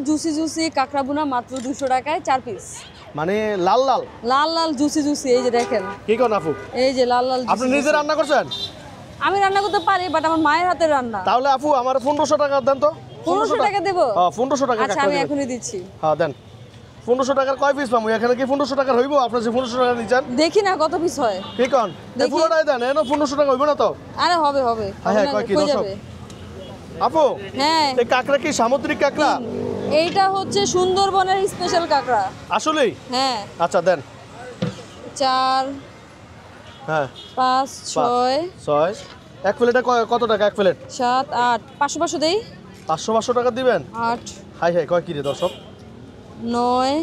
Juicy juicy কাঁকড়া ভুনা মাত্র 200 টাকায় 4 পিস। মানে লাল লাল লাল লাল জুসি জুসি, এই যে দেখেন। কি কোন আপু, এই যে লাল লাল আপনি নিজে রান্না করছেন? আমি রান্না করতে পারি, বাট আমার মায়ের হাতের রান্না। তাহলে আপু আমার 1500 টাকা দেন তো। 1500 টাকা দেব? হ্যাঁ 1500 টাকা। আচ্ছা আমি এখনই দিচ্ছি। হ্যাঁ দেন। 1500 টাকার কয় পিস পাবো এখানে? কি 1500 টাকার হইব? আপনি যে 1500 টাকা দিচ্ছেন দেখি না কত পিস হয়। কি কোন পুরোটাই দেন, এনো 1500 টাকা হইব না তো? আরে হবে হবে। হ্যাঁ কয় কি দর্শক আপু, হ্যাঁ এই কাঁকড়া কি সামুদ্রিক কাঁকড়া? এইটা হচ্ছে সুন্দরবনের স্পেশাল কাঁকড়া। আসলেই? হ্যাঁ। আচ্ছা দেন। 4 হ্যাঁ 5 6 6 এক প্লেটে কত টাকা এক প্লেট? 7 8 500 500 দেই। 500 টাকা দিবেন? 8 হাই হাই কয় কি রে দর্শক? 9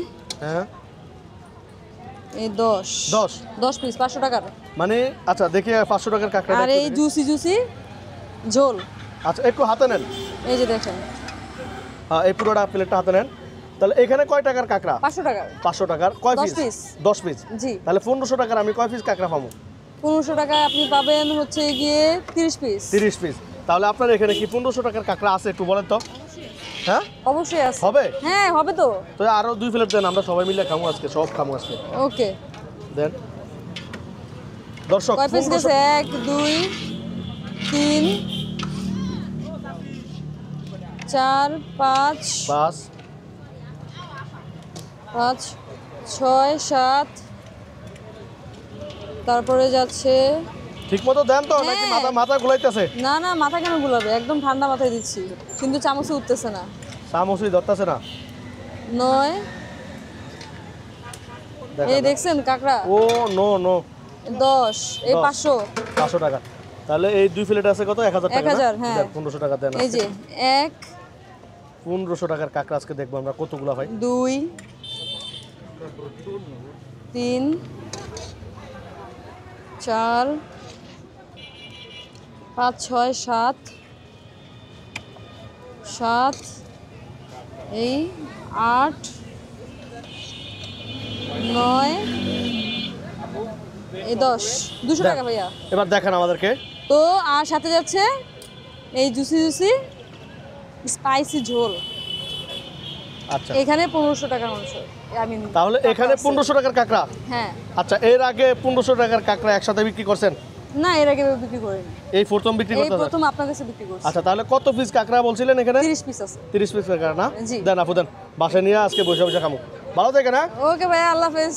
হ্যাঁ এই 10 10 পিস 500 টাকার। মানে আচ্ছা দেখি 500 টাকার কাঁকড়া। আর এই জুসি জুসি ঝোল। আচ্ছা একটু হাতে নেন। এই যে দেখেন। হ্যাঁ এই পুরোটা প্লেটটা হাতে নেন। তাহলে এখানে কয় টাকার কাঁকড়া? 500 টাকার। 500 টাকার কয় 10 পিস? পিস। 10 পিস। জি। তাহলে 1500 টাকার আমি কয় পিস কাঁকড়া পাবো? 1500 টাকায় আপনি পাবেন হচ্ছে গিয়ে 30 পিস। 30 পিস। তাহলে আপনার এখানে কি 1500 টাকার কাঁকড়া আছে একটু বলেন তো? হ্যাঁ অবশ্যই আছে। হবে? হ্যাঁ হবে তো। তো আরো 2 প্লেট দেন, আমরা সবাই মিলে খাবো আজকে, সব খাবো আজকে। ওকে দেন দর্শক। কয় পিস গেছে? 1 2 3 4 5 5 5 6 7 তারপরে যাচ্ছে। ঠিক মতো দেন তো, নাকি মাথা মাথা ঘুলাইতেছে? না না মাথা কেন গুলাবে, একদম ঠান্ডা মাথায় দিচ্ছি, কিন্তু চামচে উঠতেছে না। চামচই ধরতেছে না। 9 এই দেখছেন কাঁকড়া। ও নো নো। 10 এই 500 500 টাকা। তাহলে এই 2 প্লেট আছে কত? 1000 টাকা। 1000 হ্যাঁ। 1500 টাকা দেন। এই যে 1 1500 টাকার কাঁকড়া আজকে দেখবো আমরা কতগুলা ভাই। 2 3 4 5 6 7 7 এই 8 9 এই 10 200 টাকা ভাইয়া। এবার দেখেন আমাদেরকে। তো আর সাথে যাচ্ছে এই জুসি জুসি স্পাইসি ঝোল। আচ্ছা এখানে 1500 টাকার মাংস। আমি তাহলে এখানে 1500 টাকার কাঁকড়া। হ্যাঁ। আচ্ছা এর আগে 1500 টাকার কাঁকড়া একসাথে বিক্রি করছেন? না এর আগে বিক্রি করিনি, এই প্রথম বিক্রি এই করতেছেন? প্রথম আপনার কাছে বিক্রি করছি। আচ্ছা তাহলে কত পিস কাঁকড়া বলছিলেন এখানে? 30 পিস আছে। 30 পিস কাঁকড়া না? জি। দেন আপু দেন, বাসায় নিয়ে আজকে বসে বসে খামো। ভালো থেকে না। ওকে ভাইয়া, আল্লাহ হাফেজ।